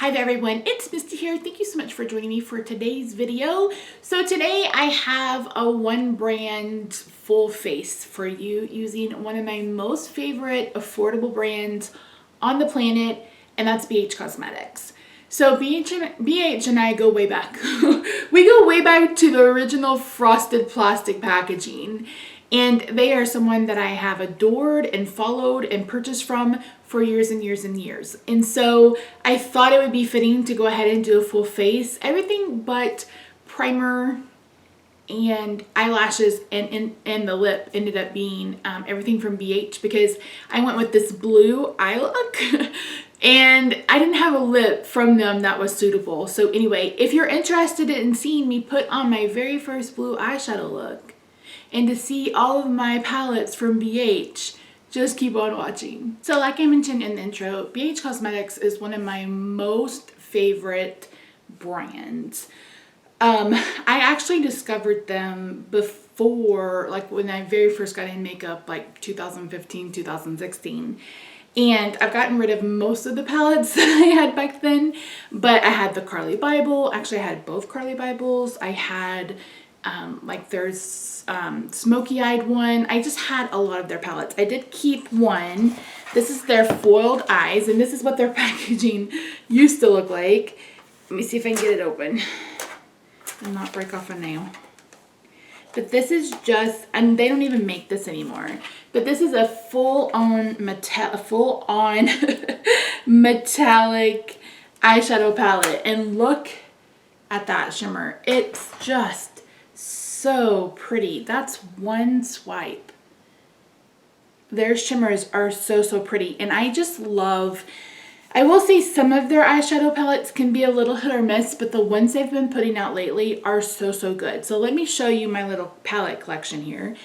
Hi there everyone, it's Misty here. Thank you so much for joining me for today's video. So today I have a one brand full face for you using one of my most favorite affordable brands on the planet, and that's BH Cosmetics. So BH and I go way back. We go way back to the original frosted plastic packaging. And they are someone that I have adored and followed and purchased from for years and years and years. And so I thought it would be fitting to go ahead and do a full face. Everything but primer and eyelashes and the lip ended up being everything from BH, because I went with this blue eye look and I didn't have a lip from them that was suitable. So anyway, if you're interested in seeing me put on my very first blue eyeshadow look, and to see all of my palettes from BH, just keep on watching. So like I mentioned in the intro, BH Cosmetics is one of my most favorite brands. I actually discovered them before, like when I very first got in makeup, like 2015, 2016. And I've gotten rid of most of the palettes that I had back then, but I had the Carly Bible. Actually, I had both Carly Bibles. I had like there's smoky eyed one. I just had a lot of their palettes. I did keep one. This is their foiled eyes, and this is what their packaging used to look like. Let me see if I can get it open and not break off a nail. But this is just, and they don't even make this anymore, but this is a full-on metallic eyeshadow palette, and look at that shimmer. It's just so pretty. That's one swipe. Their shimmers are so pretty, and I just love, I will say some of their eyeshadow palettes can be a little hit or miss, but the ones they've been putting out lately are so good. So let me show you my little palette collection here.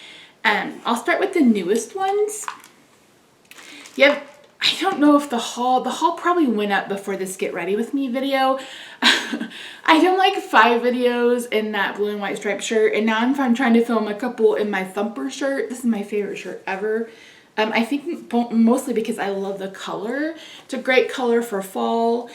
I'll start with the newest ones. Yep. I don't know if the haul probably went up before this get ready with me video. I filmed like 5 videos in that blue and white striped shirt, and now I'm trying to film a couple in my Thumper shirt. This is my favorite shirt ever. I think mostly because I love the color. It's a great color for fall.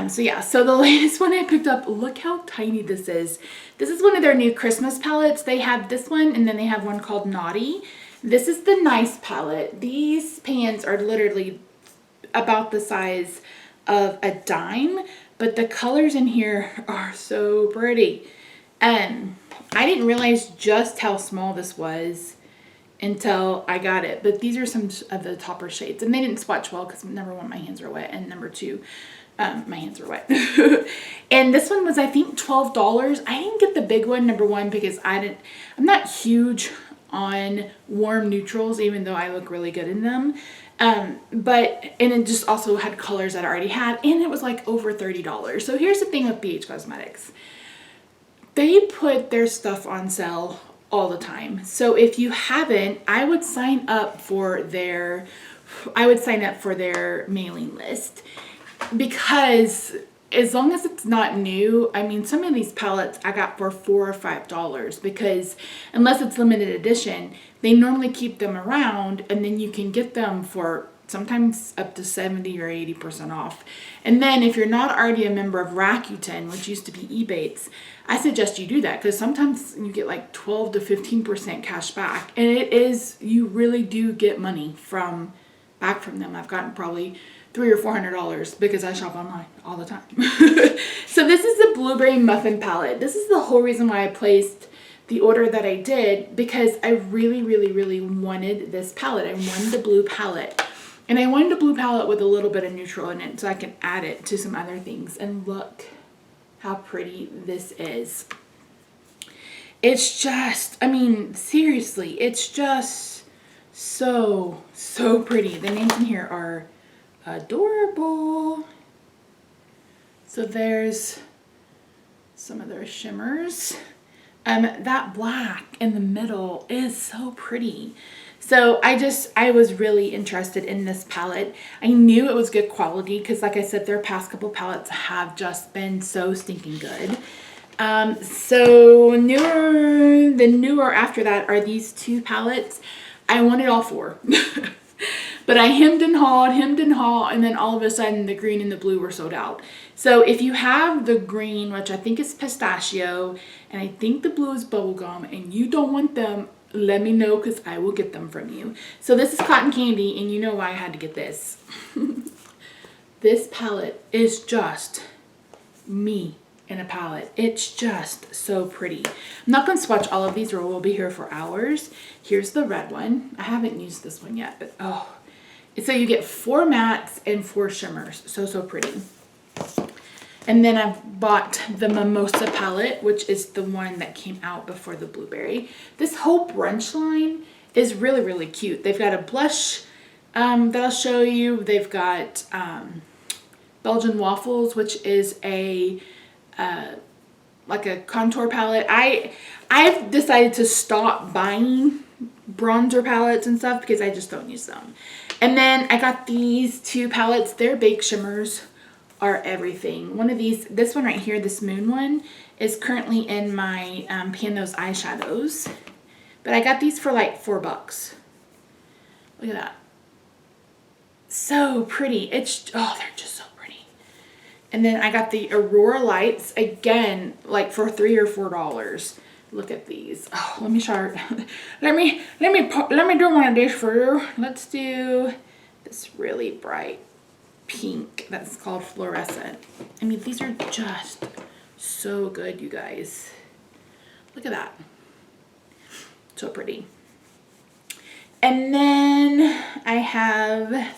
So yeah, so the latest one I picked up, look how tiny this is. This is one of their new Christmas palettes. They have this one, and then they have one called Naughty. This is the Nice palette. These pans are literally about the size of a dime, but the colors in here are so pretty. And I didn't realize just how small this was until I got it, but these are some of the topper shades, and they didn't swatch well because number one, my hands are wet, and number two, my hands are wet. And this one was, I think, $12. I didn't get the big one, number one, because I'm not huge on warm neutrals, even though I look really good in them. And it just also had colors that I already had, and it was like over $30. So here's the thing with BH Cosmetics. They put their stuff on sale all the time. So if you haven't, I would sign up for their mailing list, because as long as it's not new, I mean, some of these palettes I got for $4 or $5, because unless it's limited edition, they normally keep them around, and then you can get them for sometimes up to 70 or 80% off. And then if you're not already a member of Rakuten, which used to be Ebates, I suggest you do that, because sometimes you get like 12 to 15% cash back, and you really do get money back from them. I've gotten probably $300 or $400 because I shop online all the time. So this is the Blueberry Muffin Palette. This is the whole reason why I placed the order that I did, because I really wanted this palette. I wanted the blue palette, and I wanted a blue palette with a little bit of neutral in it so I can add it to some other things. And look how pretty this is. It's just, I mean, seriously, it's just so pretty. The names in here are adorable. So there's some of their shimmers. That black in the middle is so pretty. So I was really interested in this palette. I knew it was good quality because, like I said, their past couple palettes have just been so stinking good. So newer after that are these two palettes. I wanted all 4. But I hemmed and hawed, and then all of a sudden the green and the blue were sold out. So if you have the green, which I think is pistachio, and I think the blue is bubblegum, and you don't want them, let me know because I will get them from you. So this is cotton candy, and you know why I had to get this. This palette is just me in a palette. It's just so pretty. I'm not going to swatch all of these or we'll be here for hours. Here's the red one. I haven't used this one yet, but oh. So you get 4 mattes and 4 shimmers. So pretty. And then I've bought the Mimosa palette, which is the one that came out before the Blueberry. This whole brunch line is really, really cute. They've got a blush that I'll show you. They've got Belgian Waffles, which is a like a contour palette. I've decided to stop buying bronzer palettes and stuff because I just don't use them. And then I got these 2 palettes. Their Bake Shimmers are everything. One of these, this one right here, this moon one, is currently in my Pan Those eyeshadows. But I got these for like $4. Look at that. So pretty. It's, oh, they're just so pretty. And then I got the Aurora Lights, again, like for $3 or $4. Look at these. Oh, let me start. let me do one of these for you. Let's do this really bright pink that's called Fluorescent. I mean, these are just so good, you guys. Look at that. So pretty. And then I have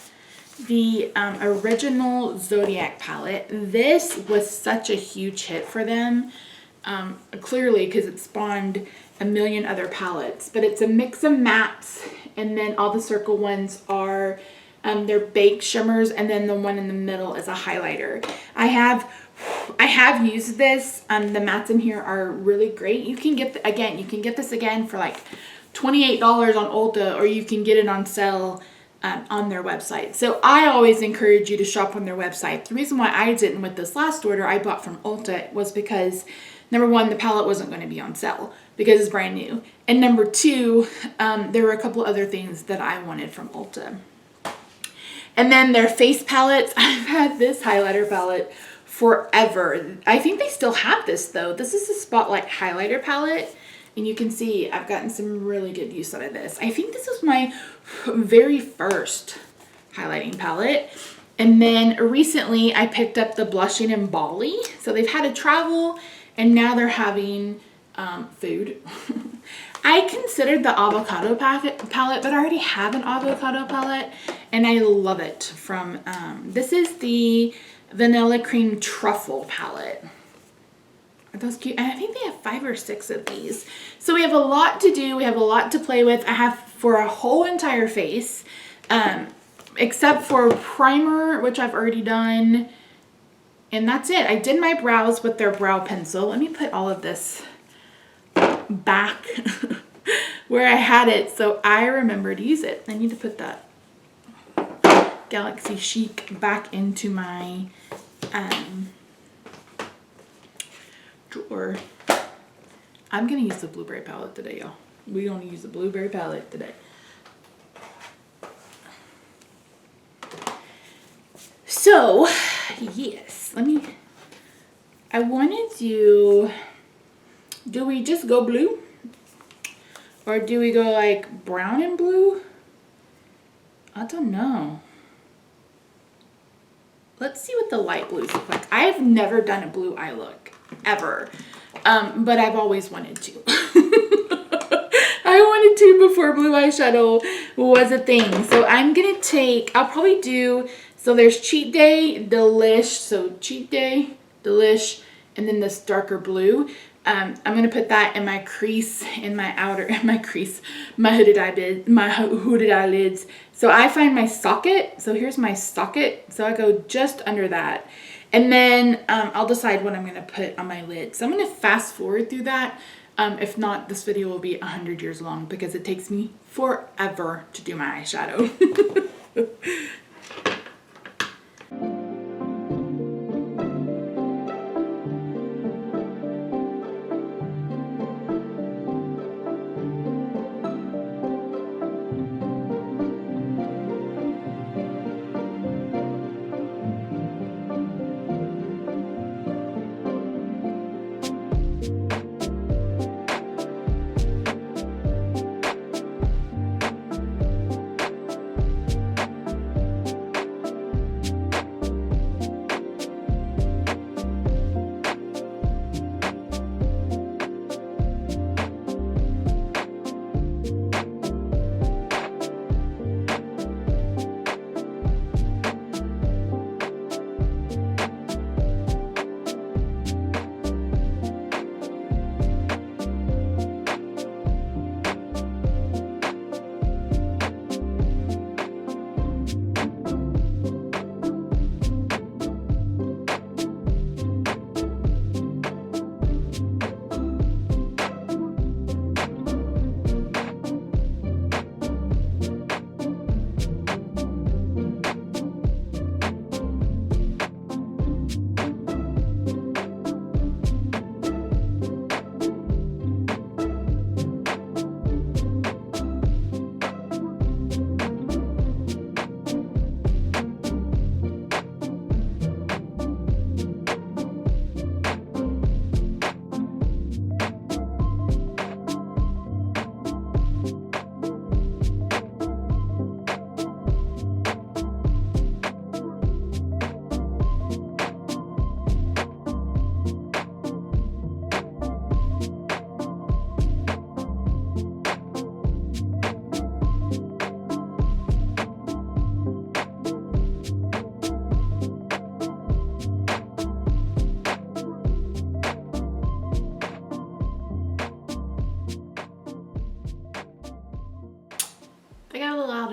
the original Zodiac palette. This was such a huge hit for them. Clearly because it spawned a million other palettes, but it's a mix of mattes, and then all the circle ones are they're baked shimmers, and then the one in the middle is a highlighter. I have used this. The mattes in here are really great. You can get you can get this again for like $28 on Ulta, or you can get it on sale on their website. So I always encourage you to shop on their website. The reason why I didn't with this last order I bought from Ulta was because number 1, the palette wasn't going to be on sale because it's brand new. And number 2, there were a couple other things that I wanted from Ulta. And then their face palettes. I've had this highlighter palette forever. I think they still have this though. This is the Spotlight highlighter palette. And you can see I've gotten some really good use out of this. I think this was my very first highlighting palette. And then recently I picked up the Blushing in Bali. So they've had a travel and now they're having food. I considered the avocado palette, but I already have an avocado palette and I love it from, this is the Vanilla Cream Truffle palette. Are those cute? And I think they have 5 or 6 of these. So we have a lot to do. We have a lot to play with. I have for a whole entire face, except for primer, which I've already done. And that's it. I did my brows with their brow pencil. Let me put all of this back where I had it so I remember to use it. I need to put that Galaxy Chic back into my drawer. I'm going to use the Blueberry palette today, y'all. We're going to use the Blueberry palette today. So, yes, I wanted to, do we just go blue? Or do we go like brown and blue? I don't know. Let's see what the light blues look like. I've never done a blue eye look, ever. But I've always wanted to. I wanted to before blue eyeshadow was a thing. So I'm going to take, I'll probably do, so there's Cheat Day, Delish, so Cheat Day, Delish, and then this darker blue. I'm going to put that in my crease, in my outer, my hooded eyelids. So I find my socket. So here's my socket. So I go just under that. And then I'll decide what I'm going to put on my lid. So I'm going to fast forward through that. If not, this video will be 100 years long because it takes me forever to do my eyeshadow.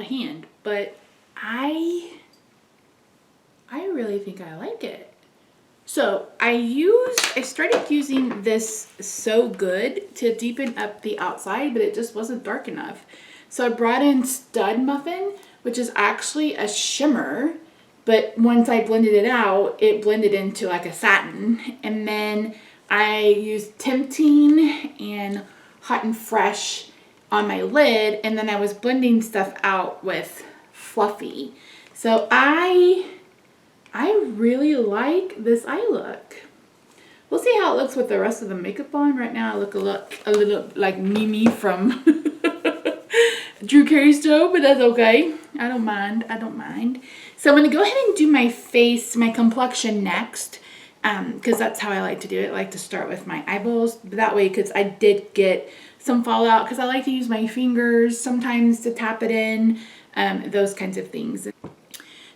of hand, but I really think I like it. So I started using this So Good to deepen up the outside, but it just wasn't dark enough. So I brought in Stud Muffin, which is actually a shimmer, but once I blended it out, it blended into like a satin. And then I used Tempting and Hot and Fresh on my lid, and then I was blending stuff out with Fluffy. So I really like this eye look. We'll see how it looks with the rest of the makeup on. Right now I look a little like Mimi from Drew Carey's show, but that's okay. I don't mind. I don't mind. So I'm going to go ahead and do my face, my complexion next, because that's how I like to do it. I like to start with my eyeballs. That way, because I did get some fallout, because I like to use my fingers sometimes to tap it in, those kinds of things.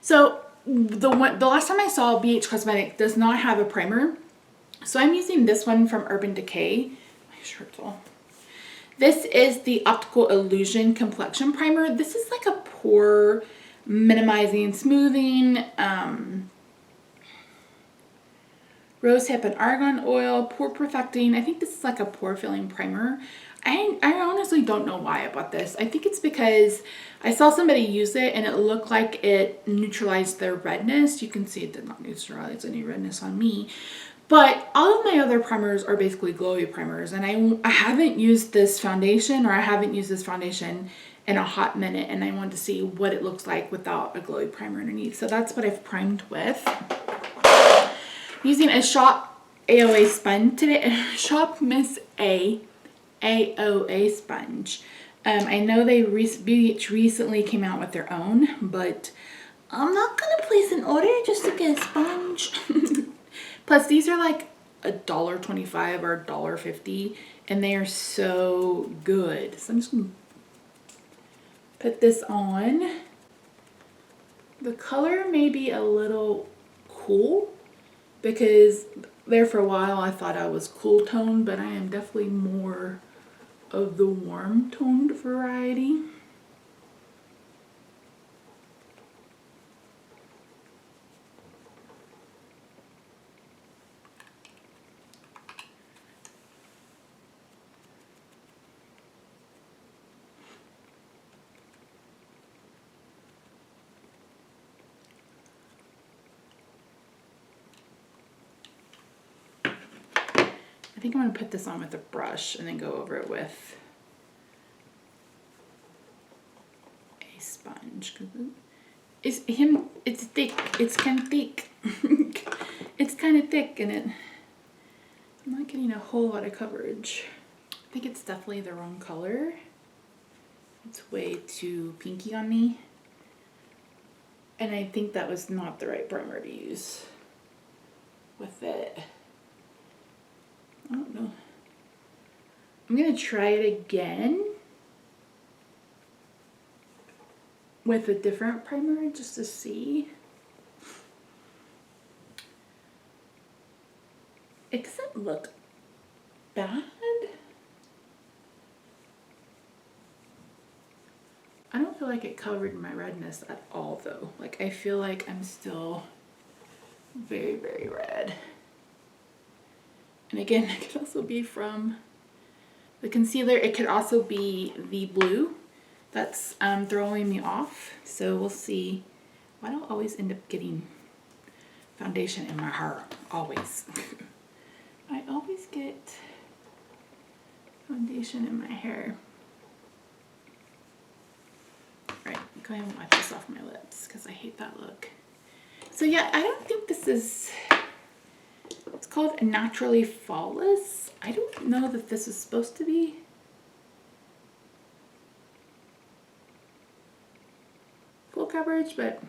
So the last time I saw BH Cosmetics does not have a primer. So I'm using this one from Urban Decay. My shirt's all. This is the Optical Illusion Complexion Primer. This is like a pore minimizing, smoothing, rosehip and argan oil, pore perfecting. I think this is like a pore filling primer. I honestly don't know why I bought this. I think it's because I saw somebody use it and it looked like it neutralized their redness. You can see it did not neutralize any redness on me. But all of my other primers are basically glowy primers, and I haven't used this foundation, or I haven't used this foundation in a hot minute, and I wanted to see what it looks like without a glowy primer underneath. So that's what I've primed with. I'm using a Shop AOA sponge today. Shop Miss A AOA sponge. I know they recently came out with their own, but I'm not gonna place an order just to get a sponge. Plus, these are like $1.25 or $1.50, and they are so good. So I'm just gonna put this on. The color may be a little cool, because there for a while I thought I was cool toned, but I am definitely more of the warm toned variety. I think I'm going to put this on with a brush and then go over it with a sponge. It's thick. It's kind of thick. It's kind of thick, and I'm not getting a whole lot of coverage. I think it's definitely the wrong color. It's way too pinky on me. And I think that was not the right primer to use with it. I don't know. I'm going to try it again with a different primer just to see. It doesn't look bad. I don't feel like it covered my redness at all though. Like, I feel like I'm still very, very red. And again, it could also be from the concealer. It could also be the blue that's throwing me off. So we'll see. Why do I always end up getting foundation in my hair? Always. I always get foundation in my hair. Alright, go ahead and wipe this off my lips because I hate that look. So yeah, I don't think this is... It's called Naturally Flawless. I don't know that this is supposed to be full coverage, but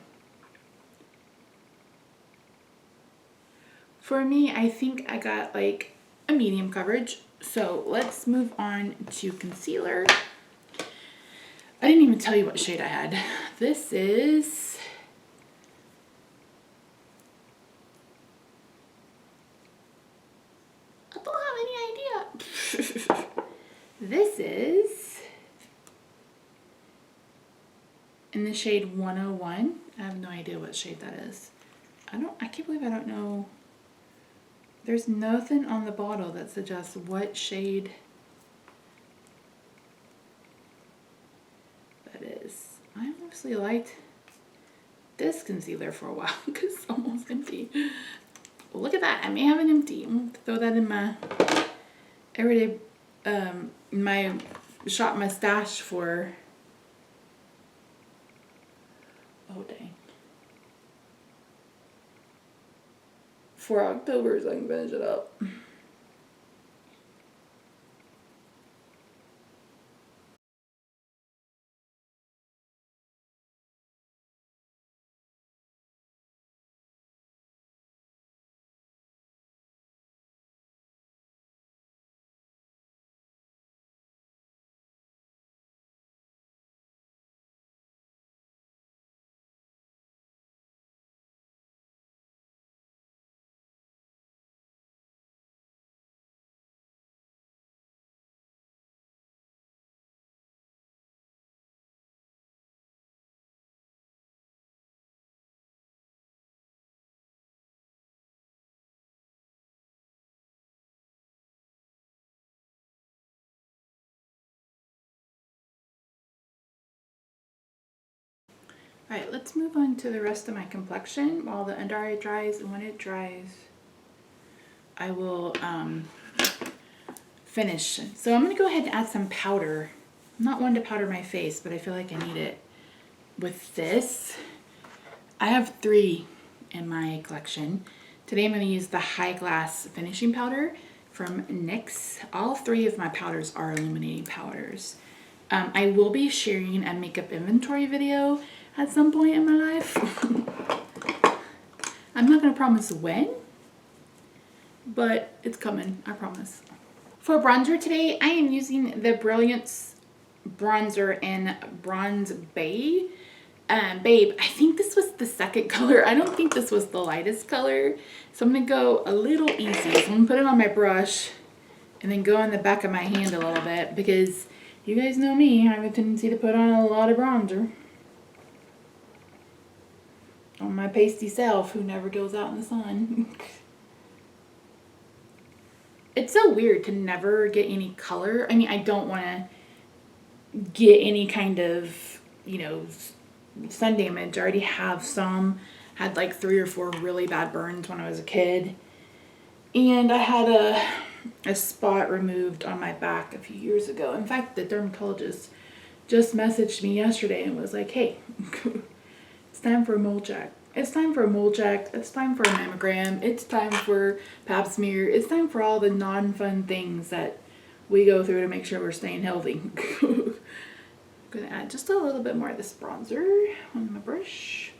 for me, I think I got like a medium coverage. So let's move on to concealer. I didn't even tell you what shade I had. This is... This is in the shade 101. I have no idea what shade that is. I can't believe I don't know. There's nothing on the bottle that suggests what shade that is. I honestly liked this concealer for a while because it's almost empty. Well, look at that. I may have an empty. I'm going to throw that in my everyday, my stash for, oh dang, for October so I can finish it up. Alright, let's move on to the rest of my complexion while the under eye dries, and when it dries, I will finish. So I'm going to go ahead and add some powder. I'm not one to powder my face, but I feel like I need it with this. I have 3 in my collection. Today I'm going to use the High Glass finishing powder from NYX. All 3 of my powders are illuminating powders. I will be sharing a makeup inventory video at some point in my life. I'm not going to promise when, but it's coming, I promise. For bronzer today, I am using the Brilliance bronzer in Bronze Babe. Babe, I think this was the second color. I don't think this was the lightest color. So I'm going to go a little easy. So I'm going to put it on my brush and then go on the back of my hand a little bit because you guys know me, I have a tendency to put on a lot of bronzer on my pasty self who never goes out in the sun. It's so weird to never get any color. I mean, I don't want to get any kind of, you know, sun damage. I already have some. Had like 3 or 4 really bad burns when I was a kid. And I had a spot removed on my back a few years ago. In fact, the dermatologist just messaged me yesterday and was like, hey, it's time for a mole check. It's time for a mole check. It's time for a mammogram. It's time for pap smear. It's time for all the non-fun things that we go through to make sure we're staying healthy. I'm going to add just a little bit more of this bronzer on my brush.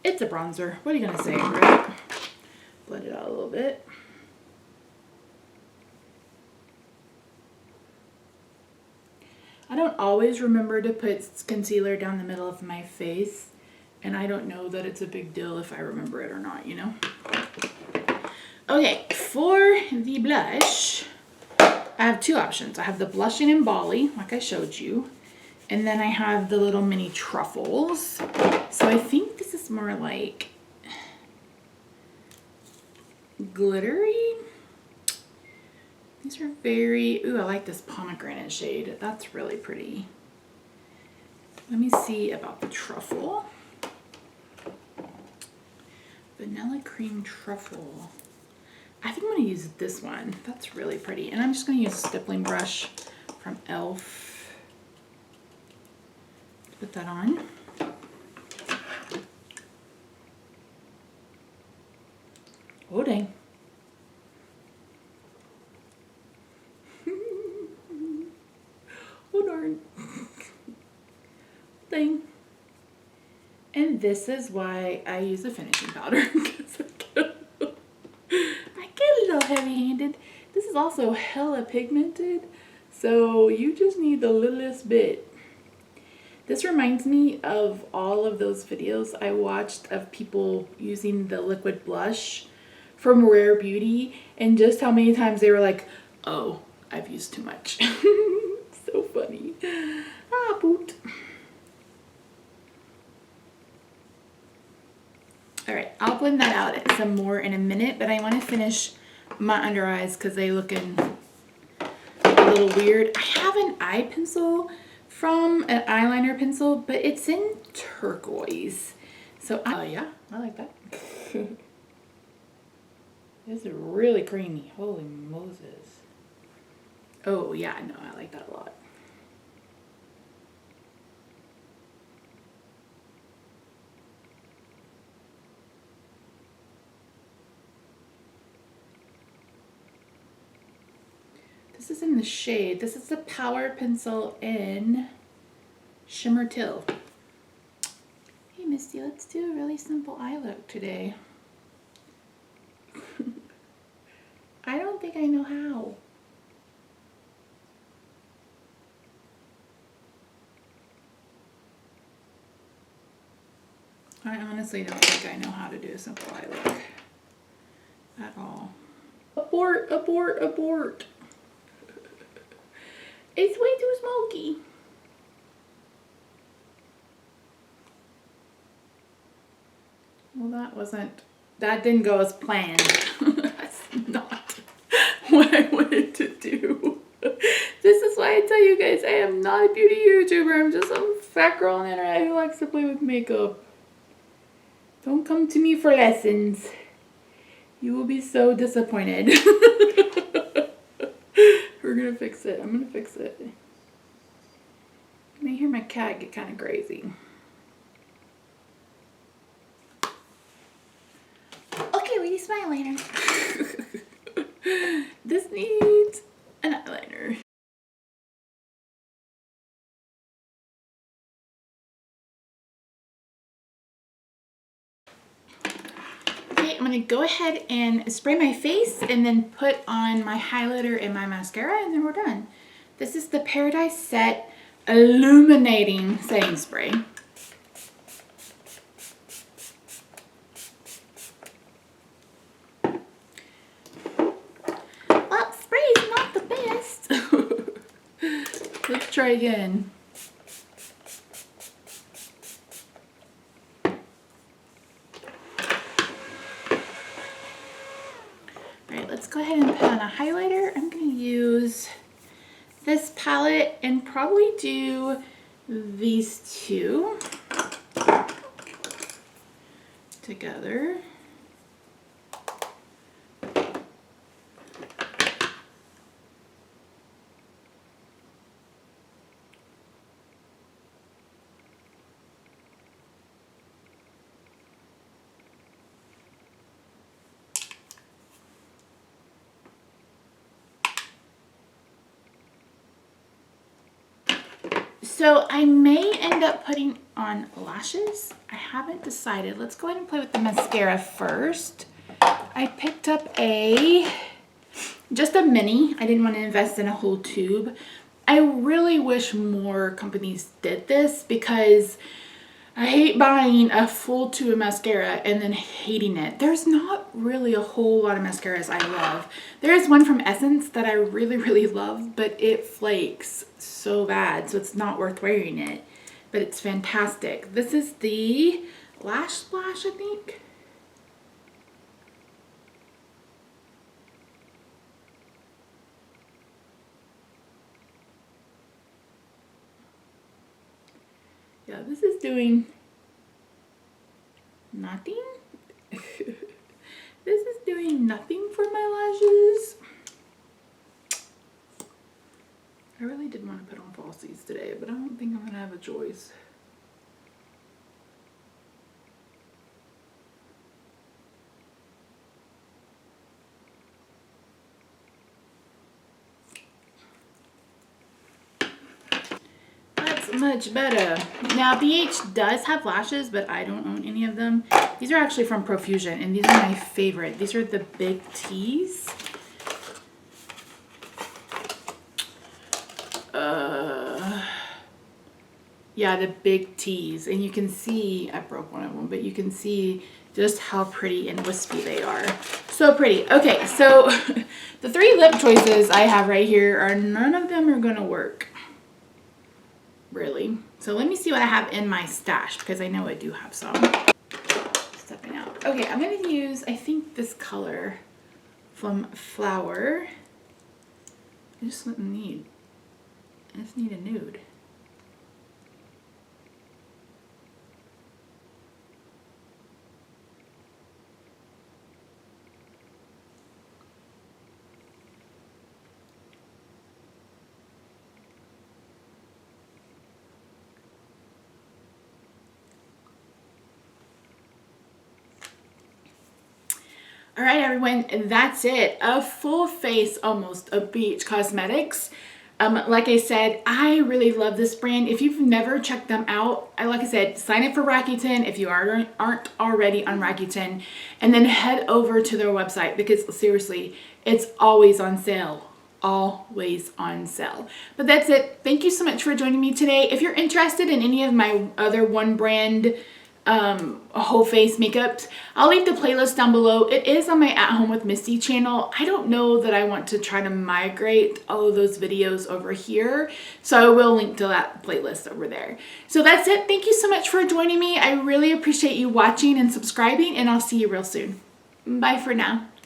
It's a bronzer. What are you going to say, right? Blend it out a little bit. I don't always remember to put concealer down the middle of my face, and I don't know that it's a big deal if I remember it or not, you know? Okay, for the blush, I have 2 options. I have the Blushing in Bali, like I showed you, and then I have the little mini truffles. So I think this is more like glittery. These are very, ooh, I like this pomegranate shade. That's really pretty. Let me see about the truffle. Vanilla cream truffle. I think I'm going to use this one. That's really pretty. And I'm just going to use a stippling brush from e.l.f. Put that on. Oh, dang. Oh, darn. Dang. And this is why I use a finishing powder. I get a little heavy-handed. This is also hella pigmented, so you just need the littlest bit. This reminds me of all of those videos I watched of people using the liquid blush from Rare Beauty, and just how many times they were like, oh, I've used too much. All right, I'll blend that out some more in a minute, but I want to finish my under eyes because they're looking a little weird. I have an eye pencil from an eyeliner pencil, but it's in turquoise. So, yeah, I like that. This is really creamy. Holy Moses. Oh, yeah, no, I like that a lot. This is in the shade. This is the Power Pencil in Shimmer Till. Hey, Misty, let's do a really simple eye look today. I don't think I know how. I honestly don't think I know how to do a simple eye look at all. Abort, abort, abort. It's way too smoky. Well, that didn't go as planned. That's not what I wanted to do. This is why I tell you guys, I am not a beauty YouTuber. I'm just some fat girl on the internet who likes to play with makeup. Don't come to me for lessons. You will be so disappointed. We're gonna fix it. I'm gonna fix it. You may hear my cat get kind of crazy. Okay, we need some eyeliner. This needs an eyeliner. I'm going to go ahead and spray my face and then put on my highlighter and my mascara, and then we're done. This is the Paradise Set Illuminating Setting Spray. Well, spray is not the best. Let's try again. Let's go ahead and put on a highlighter. I'm going to use this palette and probably do these two together. So I may end up putting on lashes. I haven't decided. Let's go ahead and play with the mascara first. I picked up just a mini. I didn't want to invest in a whole tube. I really wish more companies did this because I hate buying a full tube of mascara and then hating it. There's not really a whole lot of mascaras I love. There is one from Essence that I really, really love, but it flakes so bad, so it's not worth wearing it. But it's fantastic. This is the Lash Splash, I think. Yeah, this is doing nothing. This is doing nothing for my lashes. I really did want to put on falsies today, but I don't think I'm going to have a choice. Much better. Now BH does have lashes, but I don't own any of them. These are actually from Profusion, and these are my favorite. These are the Big T's. Yeah, the Big T's, and you can see I broke one of them, but you can see just how pretty and wispy they are. So pretty. Okay, so the three lip choices I have right here are none of them are gonna work. Really. So let me see what I have in my stash because I know I do have some. Stepping out. Okay, I'm going to use, I think, this color from Flower. I just need a nude. All right, everyone, that's it. A full face almost of Beach Cosmetics. Like I said, I really love this brand. If you've never checked them out, like I said, sign up for Rakuten if you aren't already on Rakuten, and then head over to their website because seriously, it's always on sale. Always on sale. But that's it. Thank you so much for joining me today. If you're interested in any of my other one brand whole face makeups, I'll leave the playlist down below. It is on my At Home with Misty channel. I don't know that I want to try to migrate all of those videos over here, so I will link to that playlist over there. So that's it. Thank you so much for joining me. I really appreciate you watching and subscribing, and I'll see you real soon. Bye for now.